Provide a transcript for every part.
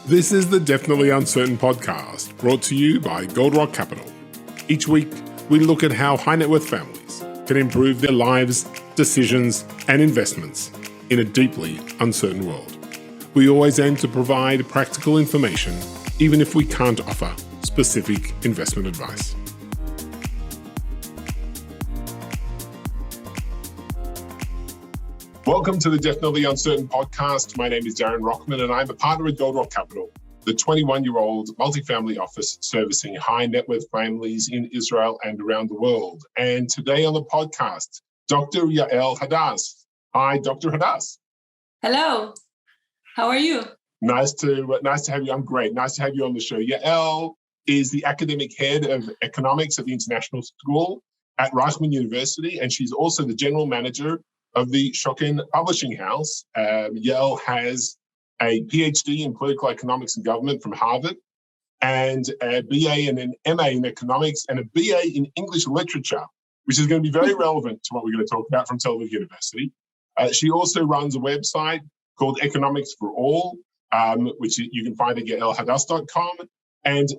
This is the Definitely Uncertain podcast, brought to you by Goldrock Capital. Each week, we look at how high net worth families can improve their lives, decisions, and investments in a deeply uncertain world. We always aim to provide practical information, even if we can't offer specific investment advice. Welcome to the Definitely Uncertain podcast. My name is Darren Rockman, and I'm a partner at Goldrock Capital, the 21-year-old multifamily office servicing high net worth families in Israel and around the world. And today on the podcast, Dr. Yael Hadass. Hi, Dr. Hadass. Hello. How are you? Nice to have you. I'm great. Nice to have you on the show. Yael is the academic head of economics at the International School at Reichman University, and she's also the general manager of the Schocken Publishing House. Yael has a PhD in political economics and government from Harvard, and a BA and an MA in economics, and a BA in English literature, which is going to be very relevant to what we're going to talk about from Tel Aviv University. She also runs a website called Economics for All, which you can find at yaelhadass.com. And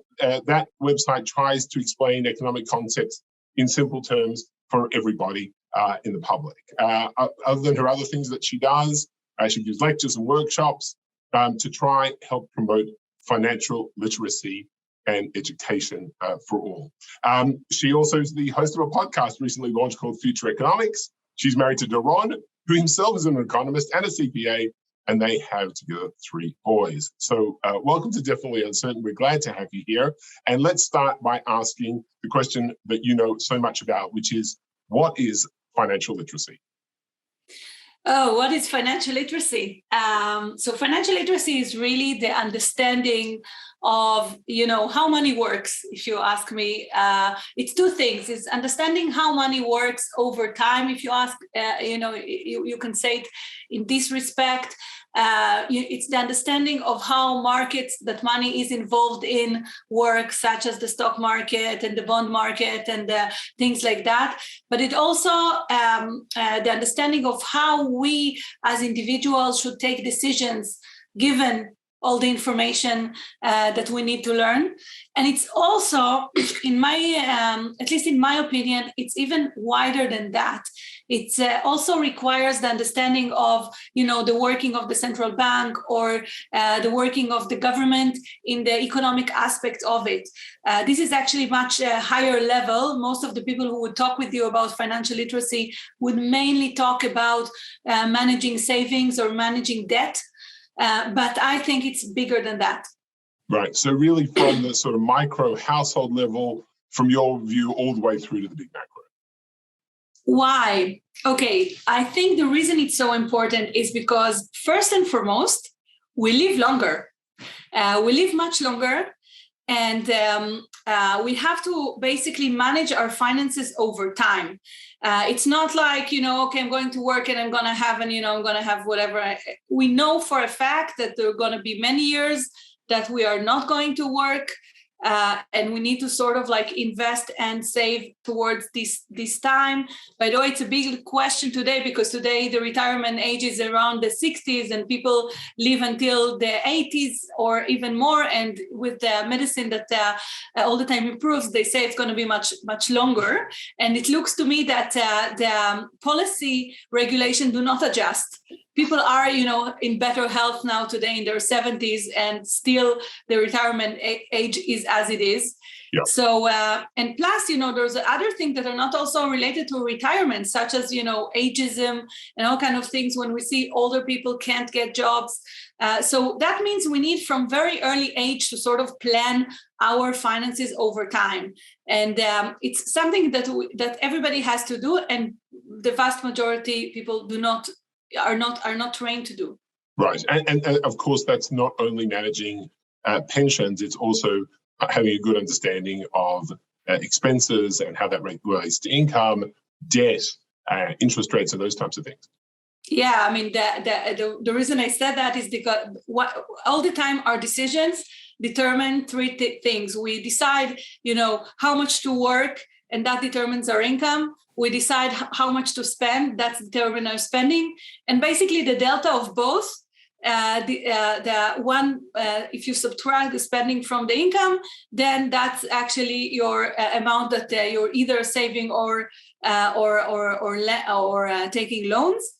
that website tries to explain economic concepts in simple terms for everybody in the public. Other than her other things that she does, she gives lectures and workshops to try help promote financial literacy and education for all. She also is the host of a podcast recently launched called Future Economics. She's married to Doron, who himself is an economist and a CPA, and they have together 3 boys. So welcome to Definitely Uncertain. We're glad to have you here. And let's start by asking the question that you know so much about, which is, what is financial literacy? Oh, what is financial literacy? So financial literacy is really the understanding of, how money works. If you ask me, it's 2 things. It's understanding how money works over time. If you ask, you can say it in this respect. It's the understanding of how markets that money is involved in work, such as the stock market and the bond market and things like that. But it also the understanding of how we as individuals should take decisions given all the information that we need to learn. And it's also, in my, at least in my opinion, it's even wider than that. It also requires the understanding of, the working of the central bank or the working of the government in the economic aspect of it. This is actually much higher level. Most of the people who would talk with you about financial literacy would mainly talk about managing savings or managing debt. But I think it's bigger than that. Right. So really from the sort of micro household level, from your view, all the way through to the big macro. Why? Okay. I think the reason it's so important is because first and foremost, we live longer. We live much longer. And we have to basically manage our finances over time. It's not like, okay, I'm going to work and I'm going to have, I'm going to have whatever. We know for a fact that there are going to be many years that we are not going to work. And we need to sort of like invest and save towards this time. By the way, it's a big question today because today the retirement age is around the 60s and people live until the 80s or even more. And with the medicine that all the time improves, they say it's going to be much, much longer. And it looks to me that the policy regulation do not adjust. People are, in better health now today in their 70s, and still the retirement age is as it is. Yeah. So, and plus, there's other things that are not also related to retirement, such as, ageism and all kind of things when we see older people can't get jobs. So that means we need from very early age to sort of plan our finances over time. And it's something that everybody has to do. And the vast majority people are not trained to do. Right. And of course, that's not only managing pensions, it's also having a good understanding of expenses and how that relates to income, debt, interest rates, and those types of things. Yeah, I mean, the reason I said that is because all the time our decisions determine 3 things. We decide, how much to work, and that determines our income. We decide how much to spend, that's determines our spending. And basically the delta of both if you subtract the spending from the income, then that's actually your amount that you're either saving or taking loans.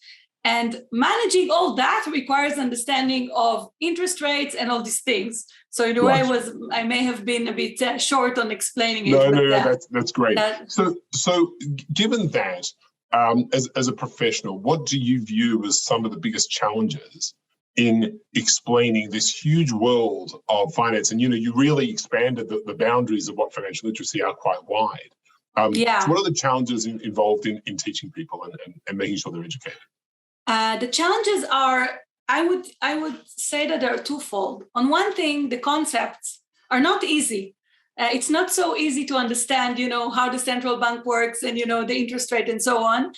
And managing all that requires understanding of interest rates and all these things. So in a way, I may have been a bit short on explaining it. No, that's great. So given that, as a professional, what do you view as some of the biggest challenges in explaining this huge world of finance? And you really expanded the boundaries of what financial literacy are quite wide. So what are the challenges involved in teaching people and making sure they're educated? The challenges are, I would say that they're twofold. On one thing, the concepts are not easy. It's not so easy to understand, how the central bank works and, the interest rate and so on.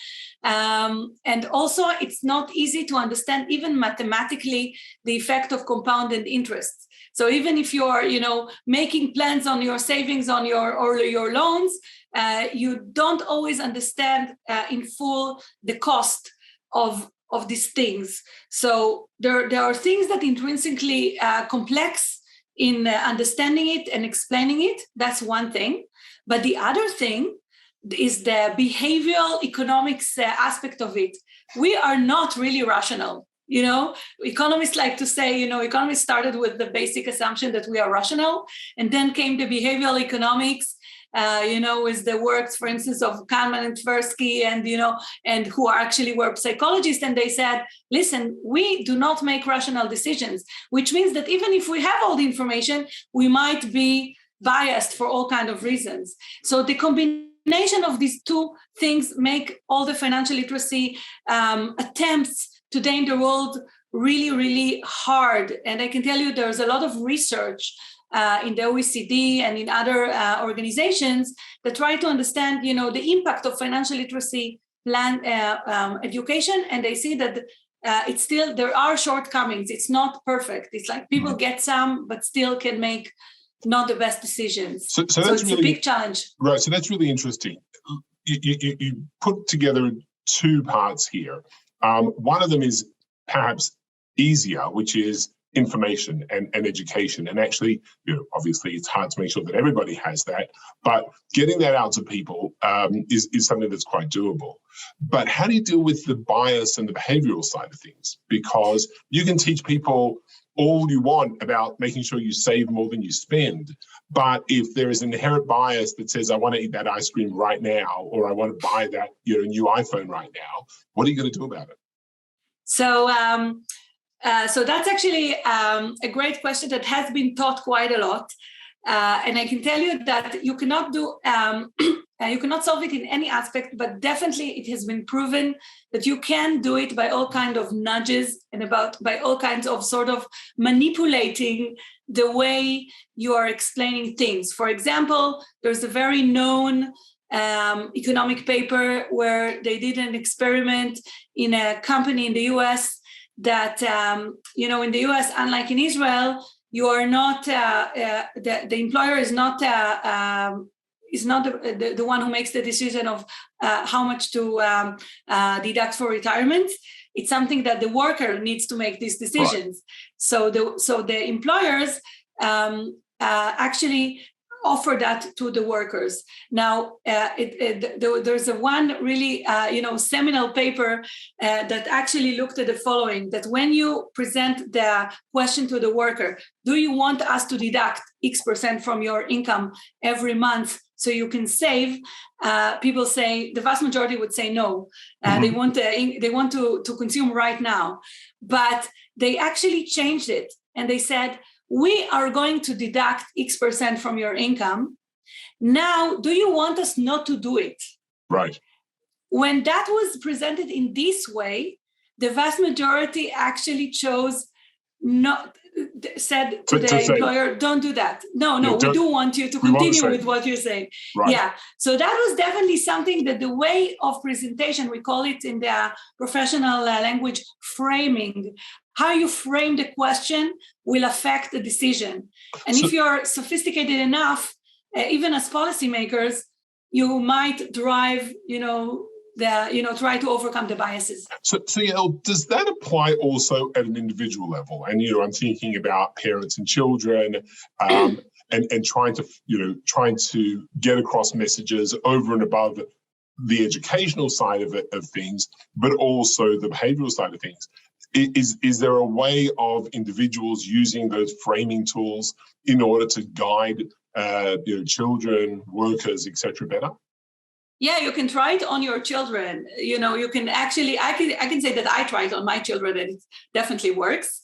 And also, it's not easy to understand even mathematically the effect of compounded interest. So even if you're, making plans on your savings or your loans, you don't always understand in full the cost of these things. So there are things that intrinsically complex in understanding it and explaining it. That's one thing. But the other thing is the behavioral economics aspect of it. We are not really rational. Economists like to say, economists started with the basic assumption that we are rational, and then came the behavioral economics, with the works, for instance, of Kahneman and Tversky, and who actually were psychologists, and they said, listen, we do not make rational decisions, which means that even if we have all the information, we might be biased for all kinds of reasons. So the combination of these two things make all the financial literacy attempts today in the world really, really hard. And I can tell you there's a lot of research in the OECD and in other organizations that try to understand, the impact of financial literacy plan education, and they see that it's still, there are shortcomings. It's not perfect. It's like people get some, but still can make not the best decisions. So it's really, a big challenge. Right. So that's really interesting. You put together two parts here. One of them is perhaps easier, which is information and education. And actually, obviously it's hard to make sure that everybody has that, but getting that out to people is something that's quite doable. But how do you deal with the bias and the behavioral side of things? Because you can teach people all you want about making sure you save more than you spend. But if there is an inherent bias that says, I want to eat that ice cream right now, or I want to buy that new iPhone right now, what are you going to do about it? So that's actually a great question that has been taught quite a lot. And I can tell you that you cannot solve it in any aspect, but definitely it has been proven that you can do it by all kinds of nudges and by all kinds of sort of manipulating the way you are explaining things. For example, there's a very known economic paper where they did an experiment in a company in the US that, in the US, unlike in Israel, you are not, the employer is not the one who makes the decision of how much to deduct for retirement. It's something that the worker needs to make these decisions. Right. So the employers actually offer that to the workers. Now, there's one really, seminal paper that actually looked at the following, that when you present the question to the worker, do you want us to deduct X% from your income every month so you can save? People say, the vast majority would say no. They want to consume right now. But they actually changed it, and they said, we are going to deduct X% from your income. Now, do you want us not to do it? Right. When that was presented in this way, the vast majority actually said to the employer, don't do that. No, we do want you to continue with what you're saying. Right. Yeah. So that was definitely something that the way of presentation, we call it in the professional language, framing. How you frame the question will affect the decision. And if you're sophisticated enough, even as policymakers, you might drive, try to overcome the biases. So Yael, does that apply also at an individual level? And I'm thinking about parents and children, and trying to get across messages over and above the educational side of things, but also the behavioral side of things. Is there a way of individuals using those framing tools in order to guide children, workers, etc. better? Yeah, you can try it on your children. You can actually, I can say that I tried on my children and it definitely works.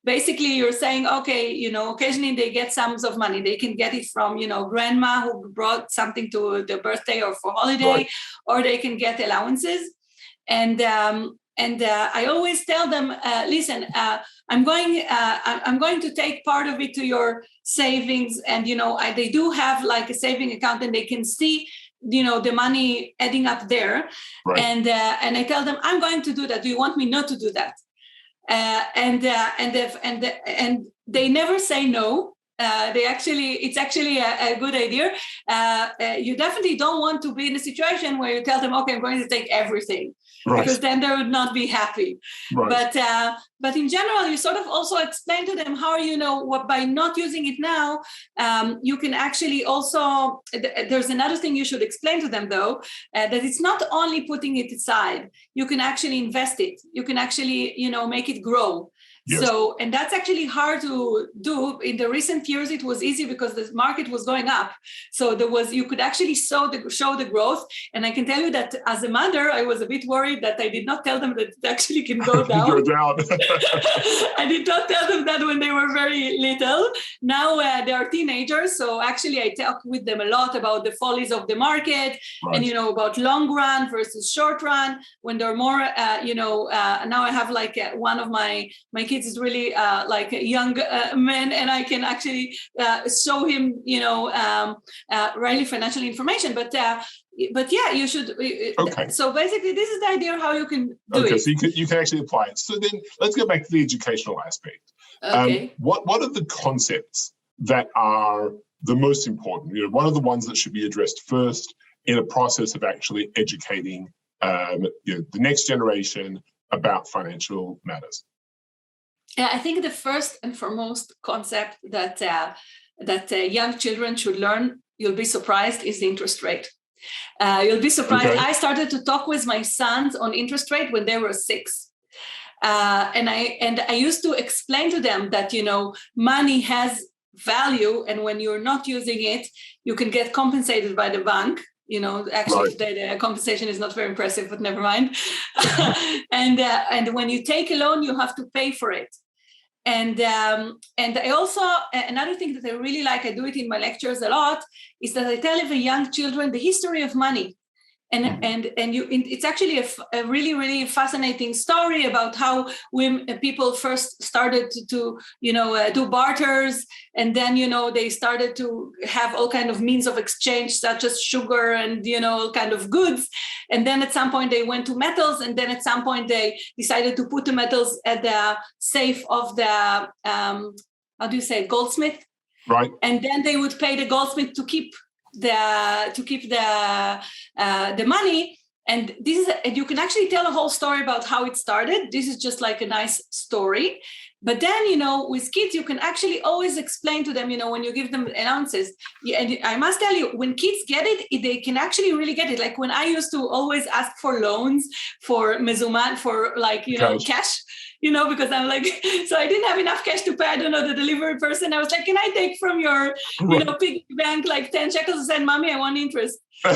Basically, you're saying, okay, occasionally they get sums of money. They can get it from, grandma who brought something to the birthday or for holiday, right. Or they can get allowances. And I always tell them, listen, I'm going to take part of it to your savings. And, they do have like a saving account and they can see the money adding up there. Right. And I tell them, I'm going to do that. Do you want me not to do that? And they never say no. It's actually a good idea. You definitely don't want to be in a situation where you tell them, okay, I'm going to take everything. Right. Because then they would not be happy. Right. But in general, you sort of also explain to them how, by not using it now, you can actually also, there's another thing you should explain to them though, that it's not only putting it aside, you can actually invest it. You can actually, make it grow. Yes. So, and that's actually hard to do. In the recent years, it was easy because the market was going up. So you could actually show the growth. And I can tell you that as a mother, I was a bit worried that I did not tell them that it actually can go down. I did not tell them that when they were very little. Now they are teenagers. So actually I talk with them a lot about the follies of the market. Right. And, about long run versus short run. When they're more, now I have like one of my kids is really like a young man, and I can actually show him, really financial information. But yeah, you should. Okay. So basically, this is the idea how you can do it. So you can actually apply it. So then let's go back to the educational aspect. Okay. What are the concepts that are the most important? What are the ones that should be addressed first in a process of actually educating the next generation about financial matters? Yeah, I think the first and foremost concept that young children should learn, you'll be surprised, is the interest rate. You'll be surprised. Okay. I started to talk with my sons on interest rate when they were 6. And I used to explain to them that, money has value, and when you're not using it, you can get compensated by the bank. Actually, right. The compensation is not very impressive, but never mind. And when you take a loan, you have to pay for it. And I also, another thing that I really like, I do it in my lectures a lot, is that I tell the young children the history of money. It's actually a really, really fascinating story about how people first started to do barters, and then they started to have all kind of means of exchange, such as sugar and all kind of goods. And then at some point they went to metals, and then at some point they decided to put the metals at the safe of the goldsmith, right? And then they would pay the goldsmith to keep the money. And you can actually tell a whole story about how it started. This is just like a nice story. But then, with kids, you can actually always explain to them, when you give them allowances. And I must tell you, when kids get it, they can actually really get it. Like when I used to always ask for loans for mezuman, for cash, because I'm like, so I didn't have enough cash to pay, the delivery person. I was like, can I take from your, piggy bank, like 10 shekels, and send mommy, I want interest. I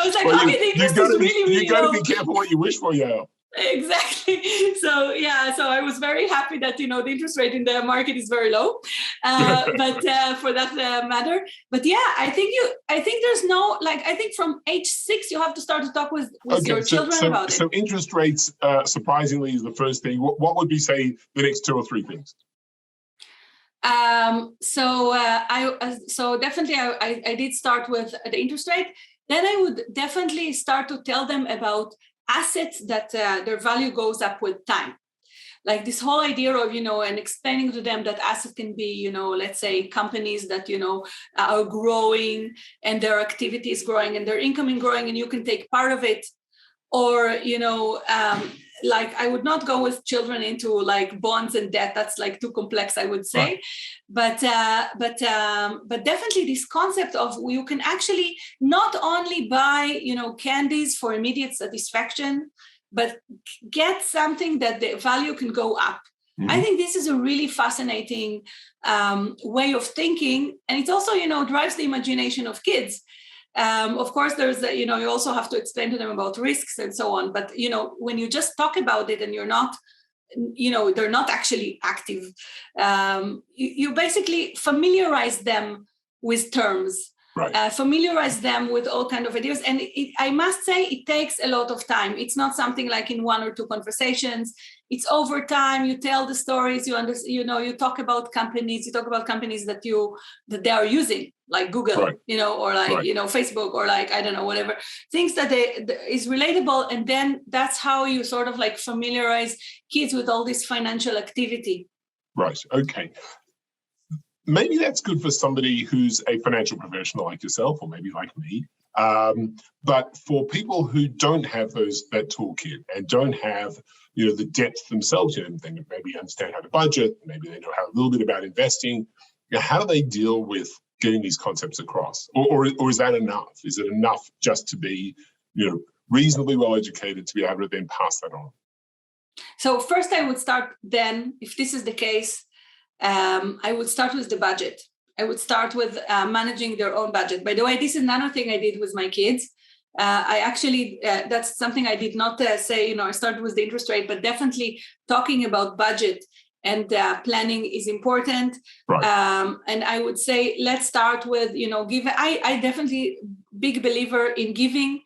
was like, the interest is really, really you got to be careful what you wish for, Yael. Exactly. So I was very happy that the interest rate in the market is very low, but for that matter. But yeah, I think there's no, I think from age 6 you have to start to talk with your children about it. So interest rates, surprisingly, is the first thing. What would be, say, the next 2 or 3 things? So definitely I did start with the interest rate. Then I would definitely start to tell them about assets that their value goes up with time. like this whole idea of, and explaining to them that asset can be, let's say companies that, are growing and their activity is growing and their income is growing and you can take part of it. Or, like I would not go with children into like bonds and debt. That's like too complex, I would say. Right. But definitely this concept of you can actually not only buy, candies for immediate satisfaction, but get something that the value can go up. Mm-hmm. I think this is a really fascinating way of thinking. And it also, drives the imagination of kids. Of course, there's, you also have to explain to them about risks and so on. But, when you just talk about it and you're not, they're not actually active, you basically familiarize them with terms, right. Familiarize them with all kinds of ideas. And I must say, it takes a lot of time. It's not something like in 1 or 2 conversations. It's over time. You tell the stories. You talk about companies. You talk about companies that they are using, like Google, right. Or like right. Facebook, or like I don't know, whatever things that is relatable. And then that's how you sort of like familiarize kids with all this financial activity. Right. Okay. Maybe that's good for somebody who's a financial professional like yourself, or maybe like me. But for people who don't have that toolkit and don't have, the depth themselves, they maybe understand how to budget, maybe they know a little bit about investing. How do they deal with getting these concepts across? Or is that enough? Is it enough just to be, reasonably well educated to be able to then pass that on? So first I would start then, if this is the case, I would start with the budget. I would start with managing their own budget. By the way, this is another thing I did with my kids. I actually, that's something I did not say, I started with the interest rate, but definitely talking about budget and planning is important. Right. And I would say, let's start with, I definitely big believer in giving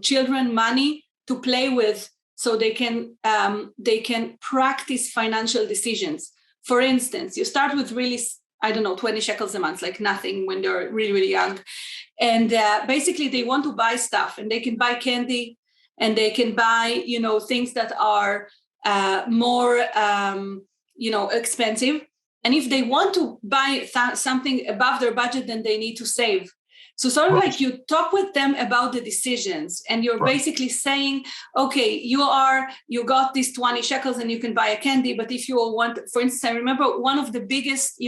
children money to play with so they can practice financial decisions. For instance, you start with really, 20 shekels a month, like nothing when they're really, really young. And basically they want to buy stuff and they can buy candy and they can buy, things that are more, expensive. And if they want to buy something above their budget, then they need to save. So sort of right. like you talk with them about the decisions and you're right. basically saying, okay, you got these 20 shekels and you can buy a candy. But if you want, for instance, I remember one of the biggest,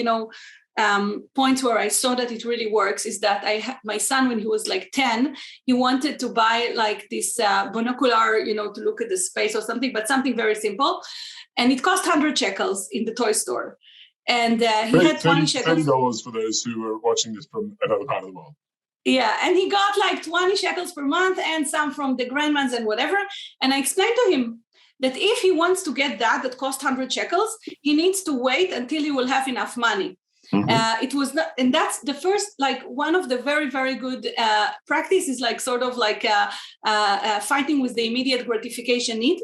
points where I saw that it really works is that my son, when he was like 10, he wanted to buy like this binocular, to look at the space or something, but something very simple. And it cost 100 shekels in the toy store. And he had 20 shekels. $30 for those who are watching this from another part of the world. Yeah, and he got like 20 shekels per month and some from the grandmas and whatever. And I explained to him that if he wants to get that cost 100 shekels, he needs to wait until he will have enough money. Mm-hmm. It was not, and that's the first, like one of the very, very good practices, like sort of like fighting with the immediate gratification need.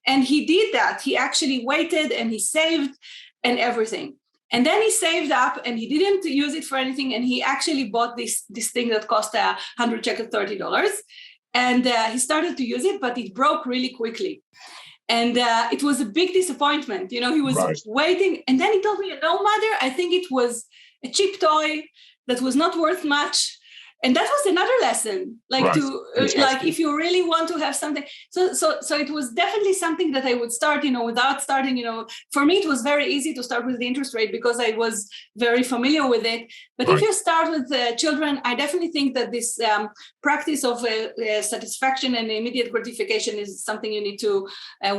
And he did that. He actually waited and he saved and everything. And then he saved up and he didn't use it for anything. And he actually bought this thing that cost 100 shekels, $30. And he started to use it, but it broke really quickly. And it was a big disappointment. He was right. waiting. And then he told me, mother, I think it was a cheap toy that was not worth much. And that was another lesson, like right. Like if you really want to have something. So it was definitely something that I would start, without starting, for me, it was very easy to start with the interest rate because I was very familiar with it. But right. if you start with children, I definitely think that this practice of satisfaction and immediate gratification is something you need to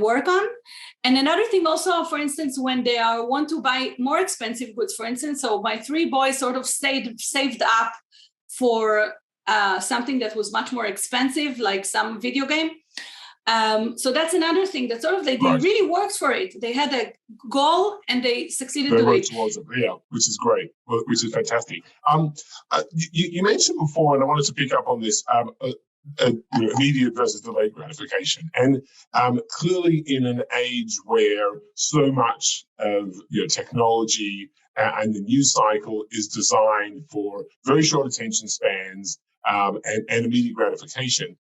work on. And another thing also, for instance, when they want to buy more expensive goods, for instance, so my 3 boys sort of saved up for something that was much more expensive, like some video game. So that's another thing that sort of they really worked for it. They had a goal and they succeeded to it. Yeah, which is great, which is fantastic. You mentioned before, and I wanted to pick up on this, immediate versus delayed gratification. And clearly in an age where so much of technology and the news cycle is designed for very short attention spans and immediate gratification,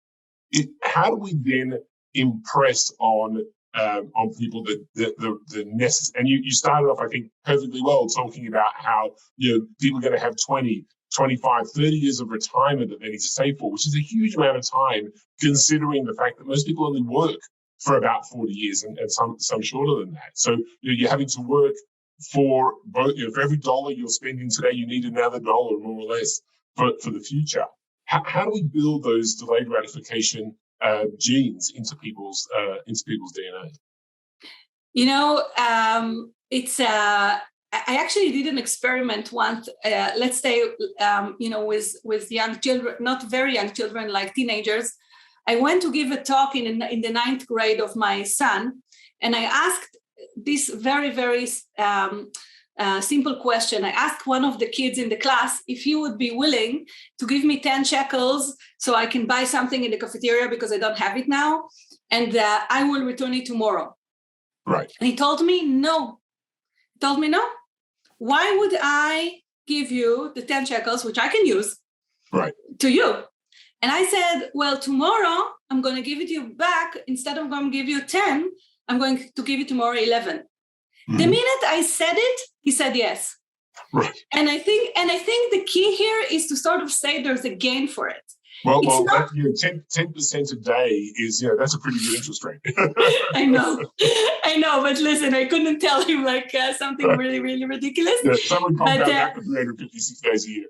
how do we then impress on on people the necessary. And you started off, I think, perfectly well talking about how people are going to have 20, 25, 30 years of retirement that they need to save for, which is a huge amount of time, considering the fact that most people only work for about 40 years and some shorter than that. So you're having to work for both. For every dollar you're spending today, you need another dollar, more or less, for the future. How do we build those delayed gratification genes into people's DNA? It's I actually did an experiment once. Let's say, with young children, not very young children, like teenagers. I went to give a talk in the 9th grade of my son, and I asked this very, very simple question. I asked one of the kids in the class if he would be willing to give me 10 shekels so I can buy something in the cafeteria because I don't have it now, and I will return it tomorrow. Right. And he told me no. Why would I give you the 10 shekels, which I can use, right, to you? And I said, well, tomorrow I'm going to give it you back. Instead of going to give you 10, I'm going to give you tomorrow 11. Mm-hmm. The minute I said it, he said yes. Right. And I think the key here is to sort of say there's a gain for it. Well, 10% a day is, that's a pretty good interest rate. I know, but listen, I couldn't tell him something really, really ridiculous. Yeah, someone compound that for 356 days a year.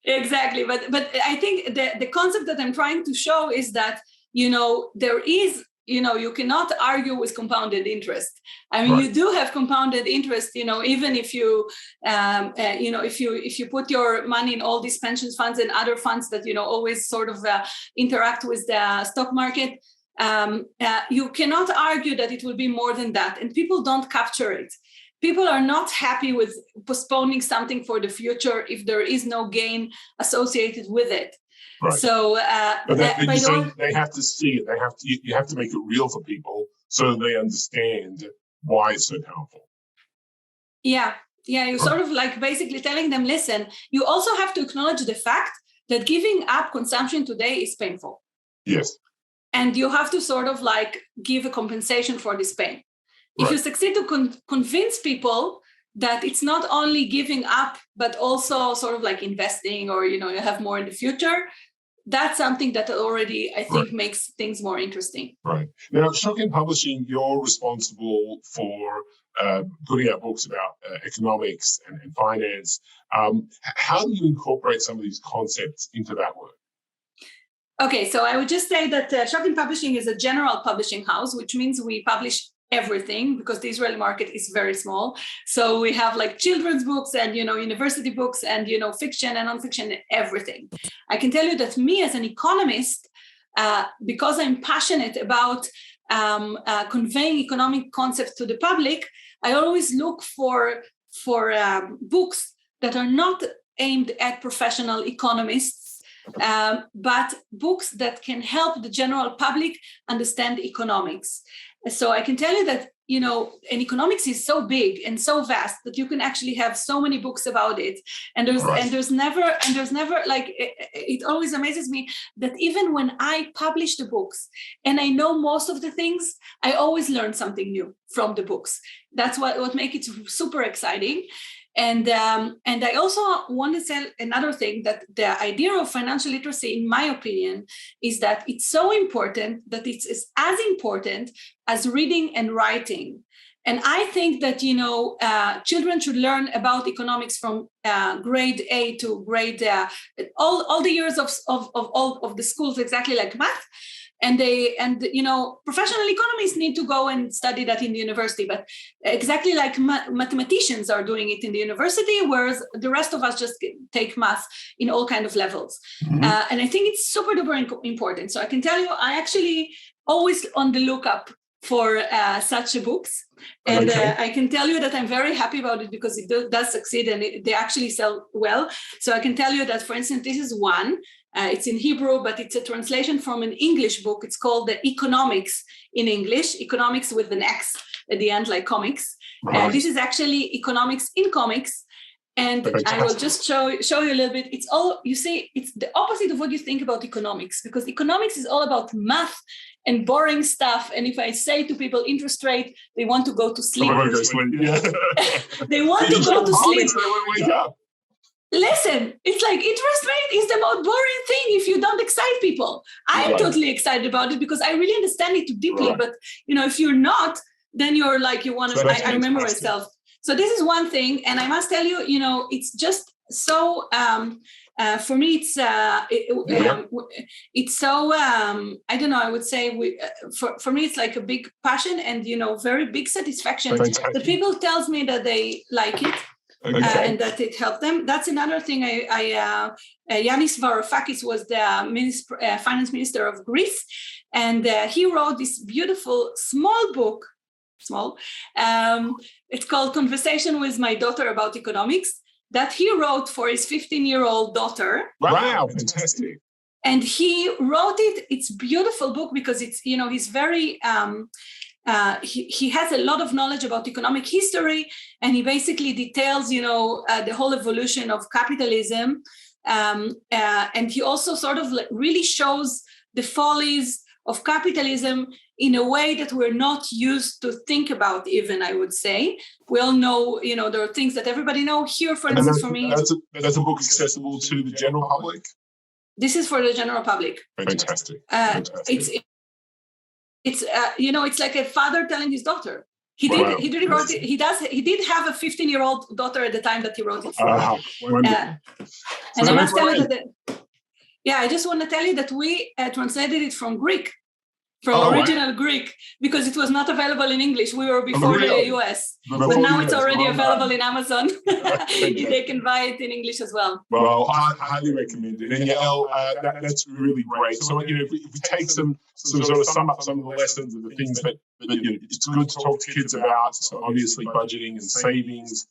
Exactly, but I think the concept that I'm trying to show is that there is, you cannot argue with compounded interest. I mean, right. You do have compounded interest, even if you, if you put your money in all these pension funds and other funds that, always sort of interact with the stock market, you cannot argue that it will be more than that. And people don't capture it. People are not happy with postponing something for the future if there is no gain associated with it. Right. So, they have to see it. You have to make it real for people so they understand why it's so powerful. Yeah. You're sort of basically telling them, listen, you also have to acknowledge the fact that giving up consumption today is painful. Yes. And you have to sort of give a compensation for this pain. If right. you succeed to convince people that it's not only giving up, but also sort of investing or, you have more in the future, that's something that already, I think, right. makes things more interesting. Right. Now, Schocken Publishing, you're responsible for putting out books about economics and finance. How do you incorporate some of these concepts into that work? Okay, so I would just say that Schocken Publishing is a general publishing house, which means we publish everything because the Israeli market is very small. So we have children's books and, university books and, fiction and nonfiction, everything. I can tell you that me as an economist, because I'm passionate about conveying economic concepts to the public, I always look for books that are not aimed at professional economists, but books that can help the general public understand economics. So I can tell you that, and economics is so big and so vast that you can actually have so many books about it. And there's never it always amazes me that even when I publish the books and I know most of the things, I always learn something new from the books. That's what makes it super exciting. And I also want to say another thing, that the idea of financial literacy, in my opinion, is that it's so important that it's as important as reading and writing. And I think that, children should learn about economics from grade A to grade, all the years of all of the schools, exactly like math. And professional economists need to go and study that in the university, but exactly like mathematicians are doing it in the university, whereas the rest of us just take math in all kinds of levels. Mm-hmm. And I think it's super duper important. So I can tell you, I actually always on the lookup for such books. And I can tell you that I'm very happy about it because it does succeed and they actually sell well. So I can tell you that, for instance, this is one. It's in Hebrew, but it's a translation from an English book. It's called The Economics in English, economics with an X at the end, like comics. Right. This is actually economics in comics. And I will just show you a little bit. It's all, it's the opposite of what you think about economics, because economics is all about math and boring stuff. And if I say to people interest rate, they want to go to sleep. Yeah. They want to go to sleep. Wake up. Listen, it's like interest rate is the most boring thing if you don't excite people. I'm totally excited about it because I really understand it deeply. But, if you're not, then you're like, you want to, I remember myself. So this is one thing. And I must tell you, it's just so, for me, it's so, I don't know, I would say for me, it's like a big passion and, very big satisfaction that people tells me that they like it. And that it helped them. That's another thing. Yanis Varoufakis was the finance minister of Greece, and he wrote this beautiful small book. It's called Conversation with My Daughter About Economics, that he wrote for his 15-year-old daughter. Wow, fantastic. And he wrote it. It's a beautiful book because it's, he's very... he has a lot of knowledge about economic history, and he basically details, the whole evolution of capitalism. And he also sort of really shows the follies of capitalism in a way that we're not used to think about, even, I would say. We all know, there are things that everybody know. Here, for instance, for me... That's a book accessible to the general public? This is for the general public. Fantastic. It's it's like a father telling his daughter. He did have a 15-year-old daughter at the time that he wrote it for. And I must tell you I just want to tell you that we translated it from Greek, from original Greek, because it was not available in English. We were before the US, but now it's already available in Amazon. They can buy it in English as well. Well, I highly recommend it. And Yael, that's really great. So, if we take some sort of sum up some of the lessons of the things that it's good to talk to kids about. So obviously budgeting and savings,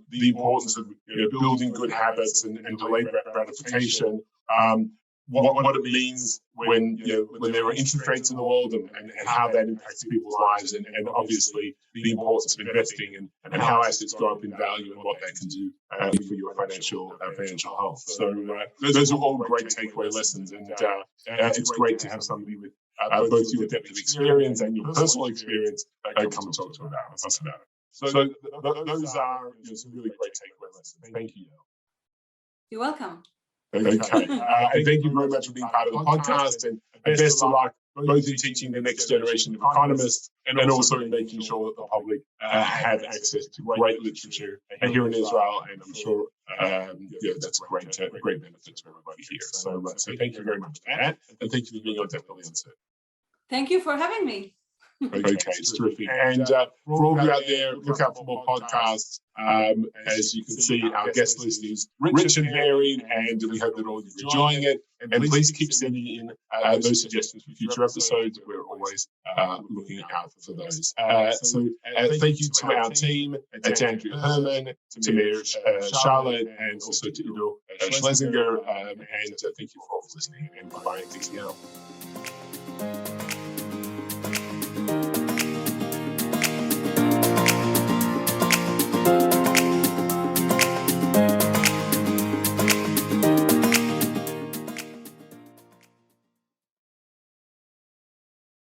the importance of building good habits and delayed gratification. What it means when there are interest rates in the world and how that impacts people's lives, and obviously the importance of investing and how assets go up in value and what that can do for your financial health. So those are all great takeaway lessons, and it's great to have somebody with both your depth of experience and your personal experience come and talk to us about it. So those are some really great takeaway lessons. Thank you. You're welcome. Okay. And thank you very much for being part of the podcast, and best of luck both in teaching the next generation of economists and also in making sure that the public have access to great literature here in Israel. And I'm sure that's a great benefit to everybody here. So thank you very much for that, and thank you for being on Definitely Uncertain. Thank you for having me. Okay, it's terrific. And for all of you out there, look out for more podcasts. As you can see, our guest list is rich and varied, and we hope that all of you are enjoying it. And please keep sending in those suggestions for future episodes. We're always looking out for those. So thank you to our team, to Andrew Herman, to Mayor Charlotte, and also to Ido Schlesinger. And thank you for all for listening, and bye-bye. Thanks, Yael.